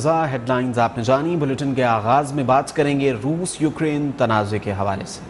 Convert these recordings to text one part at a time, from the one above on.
Headlines आपने जानी। Bulletin के आगाज में बात करेंगे रूस यूक्रेन तनाज़े के हवाले से।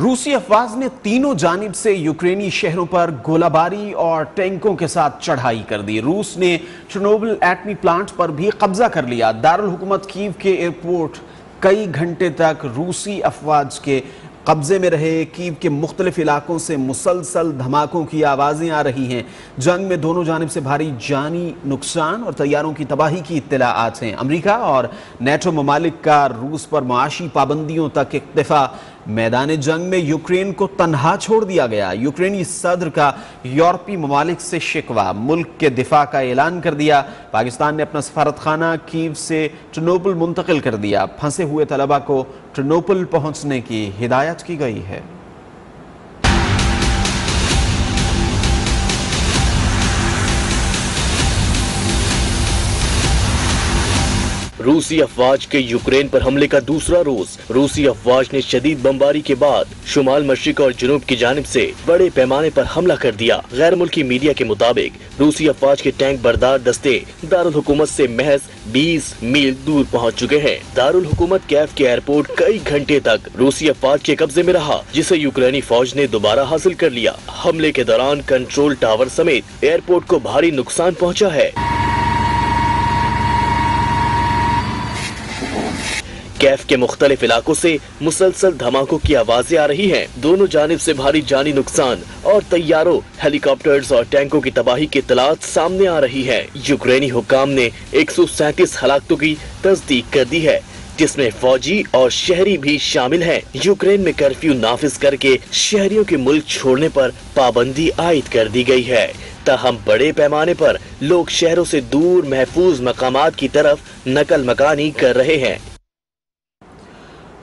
रूसी अफवाज ने तीनों जानिब से यूक्रेनी शहरों पर गोलाबारी और टैंकों के साथ चढ़ाई कर दी। रूस ने चेर्नोबिल एटमी प्लांट पर भी कब्जा कर लिया। दारुल हुकूमत कीव के एयरपोर्ट कई घंटे तक रूसी अफवाज के कब्जे में रहे। कीव के मुख्तलिफ इलाकों से मुसलसल धमाकों की आवाजें आ रही हैं। जंग में दोनों जानिब से भारी जानी नुकसान और तैयारों की तबाही की इत्तलाआत हैं। अमरीका और नेटो ममालिक का रूस पर मुआशी पाबंदियों तक इक्तफा। मैदान जंग में यूक्रेन को तन्हा छोड़ दिया गया। यूक्रेनी सदर का यूरोपीय ममालिक से शिकवा। मुल्क के दिफा का ऐलान कर दिया। पाकिस्तान ने अपना सफारतखाना कीव से चेर्नोबिल मुंतकिल कर दिया। फंसे हुए तलबा को चेर्नोबिल पहुंचने की हिदायत की गई है। रूसी अफवाज के यूक्रेन पर हमले का दूसरा रोज। रूसी अफवाज ने शदीद बमबारी के बाद शुमाल मशरिक और जुनूब की जानिब से बड़े पैमाने पर हमला कर दिया। गैर मुल्की मीडिया के मुताबिक रूसी अफवाज के टैंक बरदार दस्ते दारुल हुकूमत से महज 20 मील दूर पहुंच चुके हैं। दारुल हुकूमत कीव के एयरपोर्ट कई घंटे तक रूसी अफवाज के कब्जे में रहा, जिसे यूक्रेनी फौज ने दोबारा हासिल कर लिया। हमले के दौरान कंट्रोल टावर समेत एयरपोर्ट को भारी नुकसान पहुँचा है। कीव के मुख्तलिफ इलाकों से मुसलसल धमाकों की आवाजें आ रही हैं। दोनों जानिब से भारी जानी नुकसान और तैयारों, हेलीकॉप्टर्स और टैंकों की तबाही की इत्तलात सामने आ रही है। यूक्रेनी हुकाम ने 137 हलाकतों की तस्दीक कर दी है, जिसमें फौजी और शहरी भी शामिल हैं। यूक्रेन में कर्फ्यू नाफिज करके शहरियों के मुल्क छोड़ने पर पाबंदी आयद कर दी गई है। ताहम बड़े पैमाने पर लोग शहरों से दूर महफूज मकामात की तरफ नकल मकानी कर रहे हैं।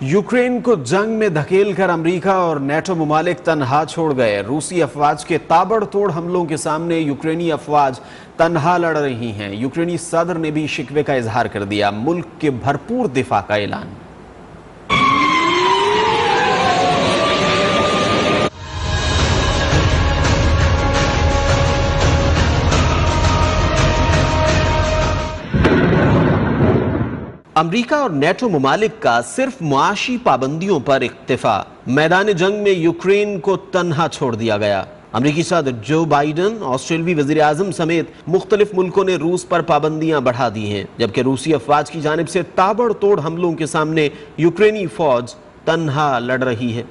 यूक्रेन को जंग में धकेल कर अमरीका और नेटो ममालिक तन्हा छोड़ गए। रूसी अफवाज के ताबड़तोड़ हमलों के सामने यूक्रेनी अफवाज तन्हा लड़ रही हैं। यूक्रेनी सदर ने भी शिकवे का इजहार कर दिया। मुल्क के भरपूर दिफा का ऐलान। अमरीका और नेटो ममालिक का सिर्फ मुआशी पाबंदियों पर इक्तफा। मैदान जंग में यूक्रेन को तन्हा छोड़ दिया गया। अमरीकी सदर जो बाइडन, ऑस्ट्रेलियाई वजीर आजम समेत मुख्तलिफ मुल्कों ने रूस पर पाबंदियां बढ़ा दी हैं, जबकि रूसी अफवाज की जानिब से ताबड़तोड़ हमलों के सामने यूक्रेनी फौज तन्हा लड़ रही है।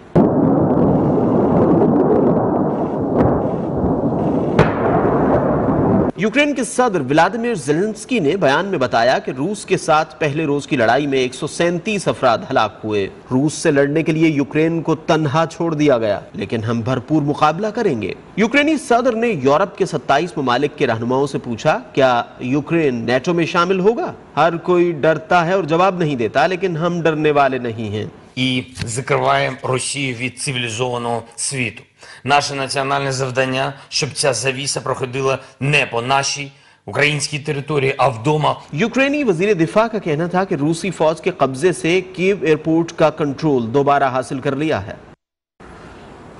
यूक्रेन के सदर व्लादिमीर ज़ेलेंस्की ने बयान में बताया कि रूस के साथ पहले रोज की लड़ाई में 137 अफराद हलाक हुए। रूस से लड़ने के लिए यूक्रेन को तन्हा छोड़ दिया गया, लेकिन हम भरपूर मुकाबला करेंगे। यूक्रेनी सदर ने यूरोप के 27 ममालिक के रहनुमाओं से पूछा, क्या यूक्रेन नेटो में शामिल होगा? हर कोई डरता है और जवाब नहीं देता, लेकिन हम डरने वाले नहीं हैं। І закриваємо Росію від цивілізованого світу. Наше національне завдання, щоб ця завіса проходила не по нашій українській території, а вдома. यूक्रेनी वजीर दिफा का कहना था कि रूसी फौज के कब्जे से कीव एयरपोर्ट का कंट्रोल दोबारा हासिल कर लिया है।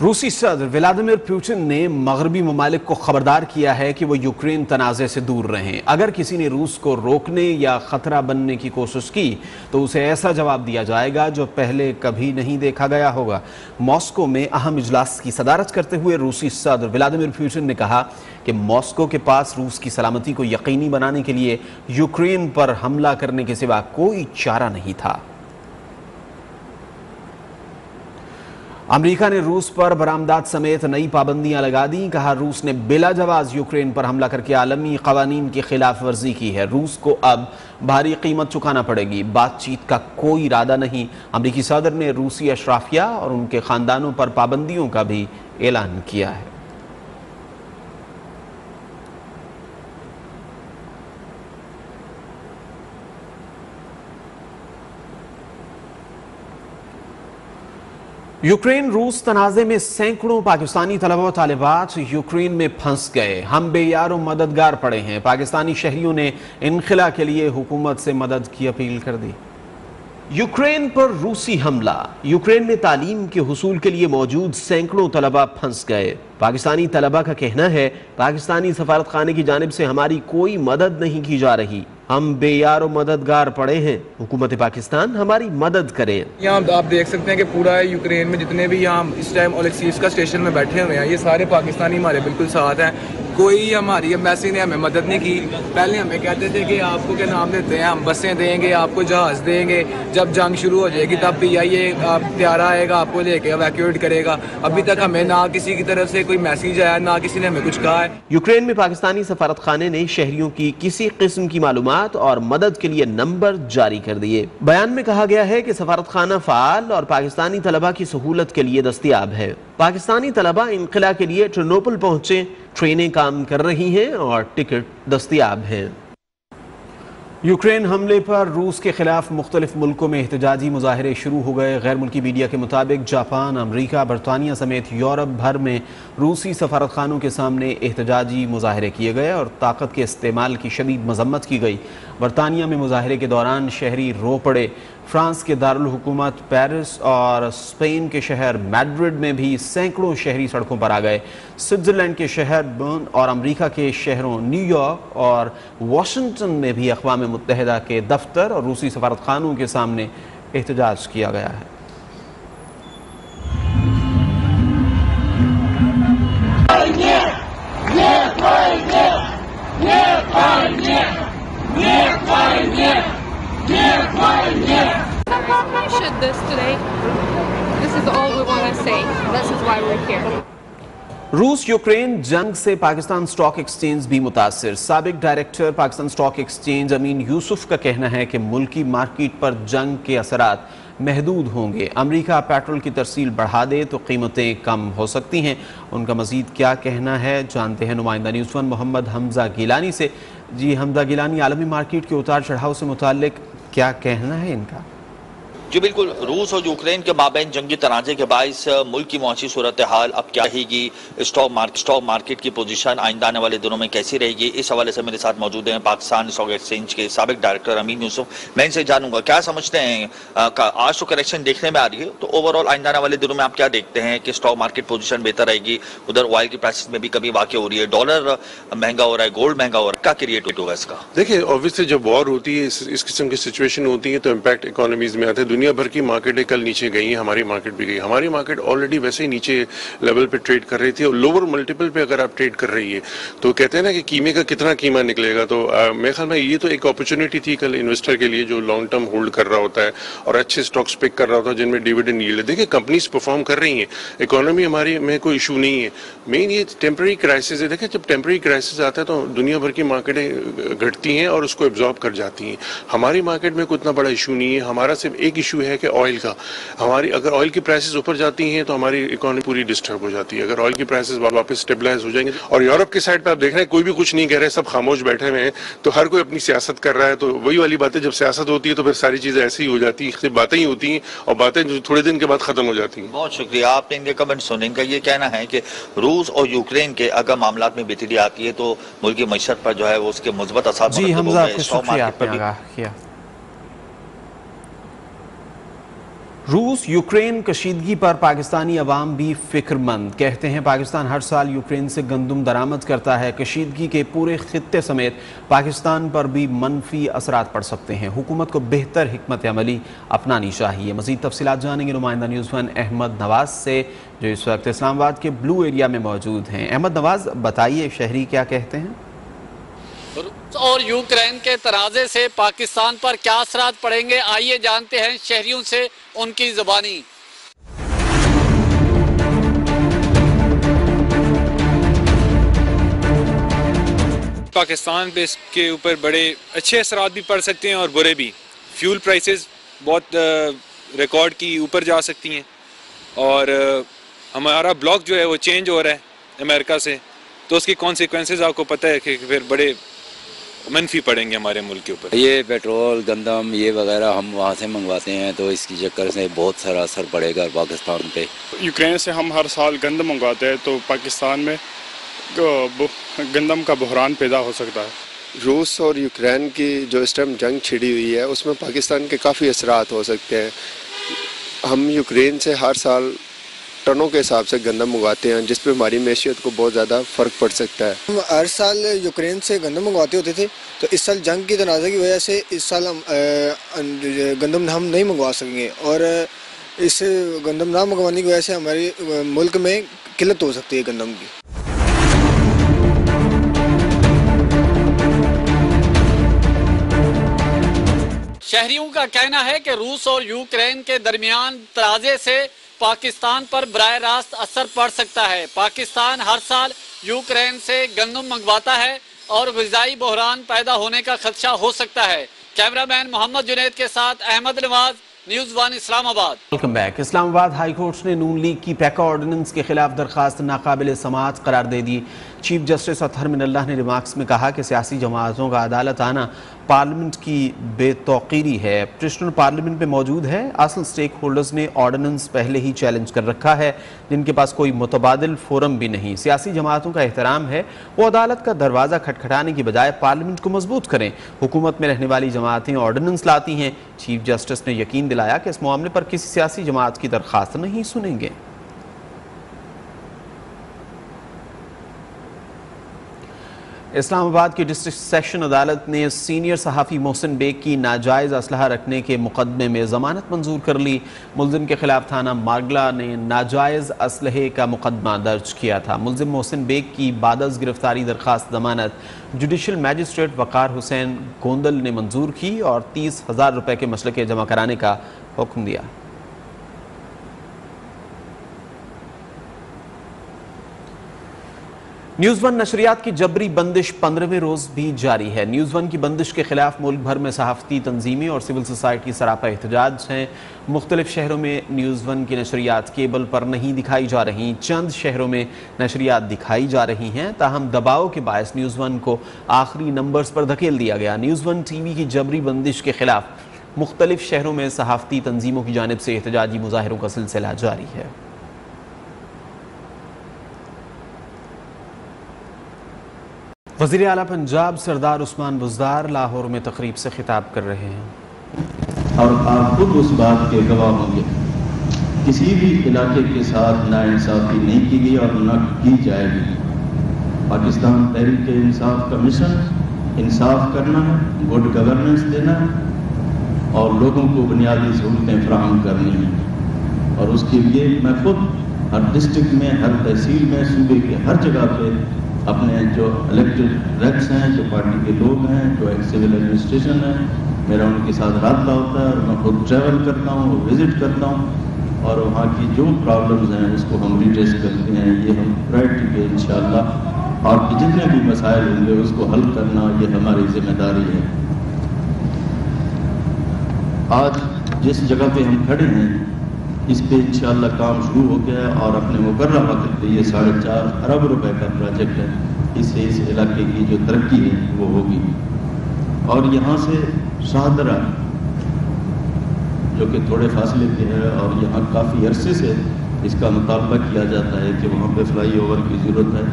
रूसी सदर व्लादिमीर पुतिन ने मगरबी ममालिक को खबरदार किया है कि वो यूक्रेन तनाज़े से दूर रहें। अगर किसी ने रूस को रोकने या खतरा बनने की कोशिश की तो उसे ऐसा जवाब दिया जाएगा जो पहले कभी नहीं देखा गया होगा। मॉस्को में अहम इजलास की सदारत करते हुए रूसी सदर व्लादिमीर पुतिन ने कहा कि मॉस्को के पास रूस की सलामती को यकीनी बनाने के लिए यूक्रेन पर हमला करने के सिवा कोई चारा नहीं था। अमेरिका ने रूस पर बरामदात समेत नई पाबंदियां लगा दी। कहा, रूस ने बिला जवाज यूक्रेन पर हमला करके आलमी कवानीन की खिलाफ वर्जी की है। रूस को अब भारी कीमत चुकाना पड़ेगी। बातचीत का कोई इरादा नहीं। अमेरिकी सदर ने रूसी अशराफिया और उनके खानदानों पर पाबंदियों का भी ऐलान किया है। यूक्रेन रूस तनाज़े में सैकड़ों पाकिस्तानी तलबा व तालिबात यूक्रेन में फंस गए। हम बेयारों मददगार पड़े हैं। पाकिस्तानी शहरियों ने इनखिला के लिए हुकूमत से मदद की अपील कर दी। यूक्रेन पर रूसी हमला। यूक्रेन में तालीम के हुसूल के लिए मौजूद सैकड़ों तलबा फंस गए। पाकिस्तानी तलबा का कहना है, पाकिस्तानी सफारत खाने की जानिब से हमारी कोई मदद नहीं की जा रही। हम बेयारो मददगार पड़े हैं। हुकूमत पाकिस्तान हमारी मदद करे। यहाँ आप देख सकते हैं कि पूरा यूक्रेन में जितने भी यहाँ इस टाइम ओलेक्सीवस्का स्टेशन में बैठे हुए हैं, ये सारे पाकिस्तानी हमारे बिल्कुल साथ हैं। कोई हमारी एम्बेसी ने हमें मदद नहीं की। पहले हमें कहते थे कि आपको क्या नाम देते हैं, हम बसें देंगे, आपको जहाज़ देंगे, जब जंग शुरू हो जाएगी तब भी आइए, त्यारा आएगा आपको लेके एवैक्यूएट करेगा। अभी तक हमें ना किसी की तरफ से कोई मैसेज आया, ना किसी ने हमें कुछ कहा है। यूक्रेन में पाकिस्तानी सफारत खाने ने शहरियों की किसी किस्म की मालूमात और मदद के लिए नंबर जारी कर दिए। बयान में कहा गया है कि सफारत खाना फाल और पाकिस्तानी तलबा की सहूलत के लिए दस्तयाब है। पाकिस्तानी तलबा इनकिला के लिए टर्नोपल पहुंचे, ट्रेनें काम कर रही हैं और टिकट दस्तयाब हैं। यूक्रेन हमले पर रूस के खिलाफ मुख्तलिफ मुल्कों में एहतजाजी मुजाहरे शुरू हो गए। गैर मुल्की मीडिया के मुताबिक जापान, अमरीका, बरतानिया समेत यूरोप भर में रूसी सफारत खानों के सामने एहतजाजी मुजाहरे किए गए और ताकत के इस्तेमाल की शदीद मजम्मत की गई। बरतानिया में मुजाहरे के दौरान शहरी रो पड़े। फ्रांस के दारुल हुकूमत पेरिस और स्पेन के शहर मैड्रिड में भी सैकड़ों शहरी सड़कों पर आ गए। स्विट्जरलैंड के शहर बर्न और अमेरिका के शहरों न्यूयॉर्क और वाशिंगटन में भी अक़वाम मुत्तहिदा के दफ्तर और रूसी सफारत खानों के सामने एहतजाज किया गया है। रूस यूक्रेन जंग से पाकिस्तान स्टॉक एक्सचेंज भी मुतासिर। साबिक डायरेक्टर पाकिस्तान स्टॉक एक्सचेंज अमीन यूसुफ का कहना है कि मुल्की मार्केट पर जंग के असरात महदूद होंगे। अमेरिका पेट्रोल की तरसील बढ़ा दे तो कीमतें कम हो सकती हैं। उनका मजीद क्या कहना है जानते हैं नुमाइंदा न्यूज़ वन मोहम्मद हमजा गिलानी से। जी हमजा गिलानी, आलमी मार्केट के उतार चढ़ाव से मुतालिक क्या कहना है इनका? जी बिल्कुल, रूस और यूक्रेन के माबैन जंगी तनाजे के बाइस मुल्क की मौसी सूरत हाल अब क्या रहेगी, स्टॉक मार्केट की पोजीशन आइंदा आने वाले दिनों में कैसी रहेगी, इस हवाले से मेरे साथ मौजूद हैं पाकिस्तान स्टॉक एक्सचेंज के साबिक डायरेक्टर अमीन यूसुफ। मैं इनसे जानूंगा क्या समझते हैं। आज तो करेक्शन देखने में आ रही है, तो ओवरऑल आइंदा आने वाले दिनों में आप क्या देखते हैं कि स्टॉक मार्केट पोजीशन बेहतर रहेगी? उधर ऑयल की प्राइसेस में भी कभी वाक़ई हो रही है, डॉलर महंगा हो रहा है, गोल्ड महंगा हो रहा है, क्या क्रिएट होगा इसका? देखिए, ऑब्वियसली जब वॉर होती है, इस किस्म की सिचुएशन होती है तो इम्पैक्ट इकोनॉमीज में आता है। दुनिया भर की मार्केट कल नीचे गई, हमारी मार्केट भी गई। हमारी मार्केट ऑलरेडी वैसे ही नीचे लेवल पे ट्रेड कर रही थी और लोअर मल्टीपल पे अगर आप ट्रेड कर रही है तो कहते हैं ना कि कीमे का कितना कीमा निकलेगा। तो मेरे ख्याल में ये तो एक अपॉर्चुनिटी थी कल इन्वेस्टर के लिए जो लॉन्ग टर्म होल्ड कर रहा होता है और अच्छे स्टॉक्स पिक कर रहा होता है जिनमें डिविडेंड यील्ड है। देखिए, कंपनीज परफॉर्म कर रही हैं, इकोनॉमी हमारी में कोई इशू नहीं है। मेन ये टेम्पररी क्राइसिस है। देखिए, जब टेम्पररी क्राइसिस आता है तो दुनिया भर की मार्केटें घटती हैं और उसको एब्जॉर्ब कर जाती हैं। हमारी मार्केट में कोई इतना बड़ा इशू नहीं है। हमारा सिर्फ एक इशू है कि ऑयल का। हमारी अगर ऑयल की प्राइसेस ऊपर जाती हैं तो हमारी इकोनॉमी पूरी डिस्टर्ब हो जाती है। अगर ऑयल की प्राइसेस वापस स्टेबलाइज हो जाएंगे और यूरोप की साइड पर आप देख रहे हैं कोई भी कुछ नहीं कह रहे, सब खामोश बैठे हुए हैं, तो हर कोई अपनी सियासत कर रहा है। तो वही वाली बातें, जब सियासत होती है तो फिर सारी चीजें ऐसी ही हो जाती है, सिर्फ बातें ही होती हैं और बातें जो थोड़े दिन के बाद खत्म हो जाती हैं। बहुत शुक्रिया, आपने इनके कमेंट सुने। इनका ये कहना है कि रूस और यूक्रेन के अगर मामला में बेहतरी आती है तो मुल्क की मईशत पर जो है वो उसके मुस्बत असर जी हमजा, आपको शुक्रिया आपने आगाह किया। रूस यूक्रेन कशीदगी पर पाकिस्तानी अवाम भी फिक्रमंद। कहते हैं पाकिस्तान हर साल यूक्रेन से गंदम दरामद करता है। कशीदगी के पूरे खित्ते समेत पाकिस्तान पर भी मनफी असरात पड़ सकते हैं। हुकूमत को बेहतर हिकमत अमली अपनानी चाहिए। मज़ीद तफसीलात जानेंगे नुमाइंदा न्यूज़ वन अहमद नवाज से, जो इस वक्त इस्लामाबाद के ब्लू एरिया में मौजूद हैं। अहमद नवाज, बताइए शहरी क्या कहते हैं? और यूक्रेन के तनाज़े से पाकिस्तान पर क्या असरात पड़ेंगे, आइए जानते हैं शहरियों से उनकी ज़ुबानी। पाकिस्तान पे इसके ऊपर बड़े अच्छे असरात भी पड़ सकते हैं और बुरे भी। फ्यूल प्राइसेस बहुत रिकॉर्ड की ऊपर जा सकती हैं और हमारा ब्लॉक जो है वो चेंज हो रहा है अमेरिका से, तो उसकी कॉन्सिक्वेंसेस आपको पता है कि फिर बड़े मनफी पड़ेंगे हमारे मुल्क के ऊपर। ये पेट्रोल, गंदम ये वगैरह हम वहाँ से मंगवाते हैं तो इसकी चक्कर से बहुत सारा असर पड़ेगा पाकिस्तान पे। यूक्रेन से हम हर साल गंदम मंगवाते हैं तो पाकिस्तान में गंदम का बहरान पैदा हो सकता है। रूस और यूक्रेन की जो इस टाइम जंग छिड़ी हुई है उसमें पाकिस्तान के काफ़ी असरात हो सकते हैं। हम यूक्रेन से हर साल टनों के हिसाब से गंदम मंगवाते हैं, जिस पे हमारी मैशियत को बहुत ज़्यादा फ़र्क पड़ सकता है। हम हर साल यूक्रेन से गंदम मंगवाते होते थे, तो इस साल जंग की तनाज़ा की वजह से इस साल हम गंदम हम नहीं मंगवा सकेंगे और इस गंदम ना मंगवाने की वजह से हमारे मुल्क में किल्लत हो सकती है गंदम की। शहरियों का कहना है कि रूस और यूक्रेन के दरमियान तनाज़े से पाकिस्तान पर बराह रास्त असर पड़ सकता है। पाकिस्तान हर साल यूक्रेन से गंदम मंगवाता है और ग़िज़ाई बहरान पैदा होने का खदशा हो सकता है। कैमरामैन मोहम्मद जुनैद के साथ Ahmad Nawaz, news 1 Islamabad. Welcome back. Islamabad high court ने नून लीग की पैका ऑर्डिनेंस के खिलाफ दरखास्त नाकाबिल समाअत करार दे दी। चीफ जस्टिस अतहर मिनल्लाह ने रिमार्क्स में कहा कि सियासी जमातों का अदालत आना पार्लियामेंट की बेतौकीरी है। पिटिशनर पार्लियामेंट में मौजूद है। असल स्टेक होल्डर्स ने ऑर्डिनेंस पहले ही चैलेंज कर रखा है, जिनके पास कोई मुतबादिल फोरम भी नहीं। सियासी जमातों का एहतराम है, वो अदालत का दरवाज़ा खटखटाने की बजाय पार्लियामेंट को मजबूत करें। हुकूमत में रहने वाली जमातें ऑर्डिनेंस लाती हैं। चीफ जस्टिस ने यकीन दिलाया कि इस मामले पर किसी सियासी जमात की दरख्वास्त नहीं सुनेंगे। इस्लामाबाद की डिस्ट्रिक्ट सेशन अदालत ने सीनियर सहाफ़ी मोहसिन बेग की नाजायज़ असलहा रखने के मुकदमे में ज़मानत मंजूर कर ली। मुलजिम के खिलाफ थाना मारगला ने नाजायज़ असलहे का मुकदमा दर्ज किया था। मुलजिम मोहसिन बेग की बादस गिरफ्तारी दरख्वास्त ज़मानत जुडिशल मैजिस्ट्रेट वकार हुसैन गोंदल ने मंजूर की और 30,000 रुपये के मसलके जमा कराने का हुक्म दिया। न्यूज़ 1 नशरियात की जबरी बंदिश 15वें रोज़ भी जारी है। न्यूज़ 1 की बंदिश के खिलाफ मुल्क भर में सहाफ़ती तंजीमें और सिविल सोसाइटी सरापा एहतजाज हैं। मुख्तलिफ शहरों में न्यूज़ 1 की नशरियात केबल पर नहीं दिखाई जा रही। चंद शहरों में नशरियात दिखाई जा रही हैं, ताहम दबाव के बायस न्यूज़ 1 को आखिरी नंबर्स पर धकेल दिया गया। न्यूज़ 1 TV की जबरी बंदिश के खिलाफ मुख्तलिफ शहरों में सहाफ़ती तंजीमों की जानिब से एहतजाजी मुजाहिरों का सिलसिला जारी है। वज़ीर आला पंजाब सरदार उस्मान बुज़दार लाहौर में तकरीब से खिताब कर रहे हैं। और आप खुद उस बात के गवाह होंगे, किसी भी इलाके के साथ नाइंसाफ़ी नहीं की गई और न की जाएगी। पाकिस्तान तहरीक इंसाफ का मिशन इंसाफ करना है, गुड गवर्नेंस देना है और लोगों को बुनियादी सहूलतें फराहम करनी है। और उसके लिए मैं खुद हर डिस्ट्रिक्ट में, हर तहसील में, सूबे के हर जगह पे अपने जो इलेक्टेड रेप्स हैं, जो पार्टी के लोग हैं, जो एक सिविल एडमिनिस्ट्रेशन है, मेरा उनके साथ रब्ता होता है और मैं खुद ट्रैवल करता हूँ, विज़िट करता हूँ और वहाँ की जो प्रॉब्लम्स हैं उसको हम रिट्रेस करते हैं। ये हम प्रायोरिटी पे इंशाअल्लाह और जितने भी मसाइल होंगे उसको हल करना ये हमारी जिम्मेदारी है। आज जिस जगह पे हम खड़े हैं इस पे इंशाअल्लाह काम शुरू हो गया है और अपने मुकर्रर वक्त पे ये 4.5 अरब रुपए का प्रोजेक्ट है। इससे इस इलाके की जो तरक्की है वो होगी। और यहाँ से शाहदरा जो कि थोड़े फासले पे है और यहाँ काफ़ी अरसे से इसका मुतालबा किया जाता है कि वहाँ पे फ्लाई ओवर की ज़रूरत है,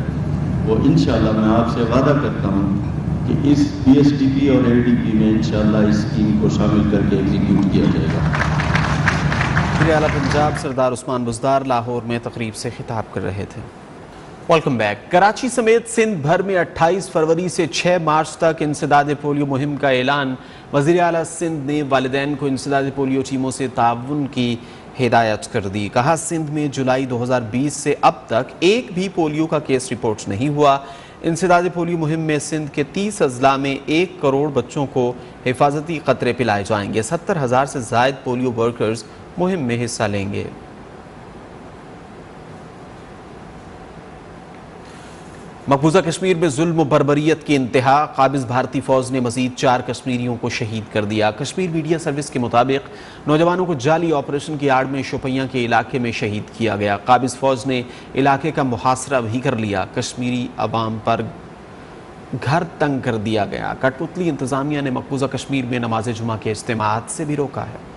वो इंशाअल्लाह मैं आपसे वादा करता हूँ कि इस PSDP और LDP में इंशाअल्लाह इस स्कीम को शामिल करके एग्जीक्यूट किया जाएगा। वज़ीर आला पंजाब सरदार उस्मान बुज़दार लाहौर में तकरीब से खिताब कर रहे थे। Welcome back. कराची समेत सिंध भर में 28 फरवरी से 6 मार्च तक इंसदाद पोलियो मुहिम का ऐलान। वज़ीर आला सिंध ने वालिदैन को इंसदाद पोलियो टीमों से ताउन की हिदायत कर दी। कहा, सिंध में जुलाई 2020 से अब तक एक भी पोलियो का केस रिपोर्ट नहीं हुआ। इंसदाद पोलियो मुहिम में सिंध के 30 अजला में 1 करोड़ बच्चों को हिफाजती कतरे पिलाए जाएंगे। 70,000 से ज़ायद पोलियो वर्कर्स मुहिम में हिस्सा लेंगे। मकबूजा कश्मीर में जुल्म व बर्बरियत की इंतहा। काबिज भारतीय फौज ने मजीद 4 कश्मीरियों को शहीद कर दिया। कश्मीर मीडिया सर्विस के मुताबिक नौजवानों को जाली ऑपरेशन की आड़ में शोपियां के इलाके में शहीद किया गया। काबिज फौज ने इलाके का मुहासरा भी कर लिया। कश्मीरी अवाम पर घर तंग कर दिया गया। कठपुतली इंतजामिया ने मकबूजा कश्मीर में नमाज जुमा के इज्तिमात से भी रोका है।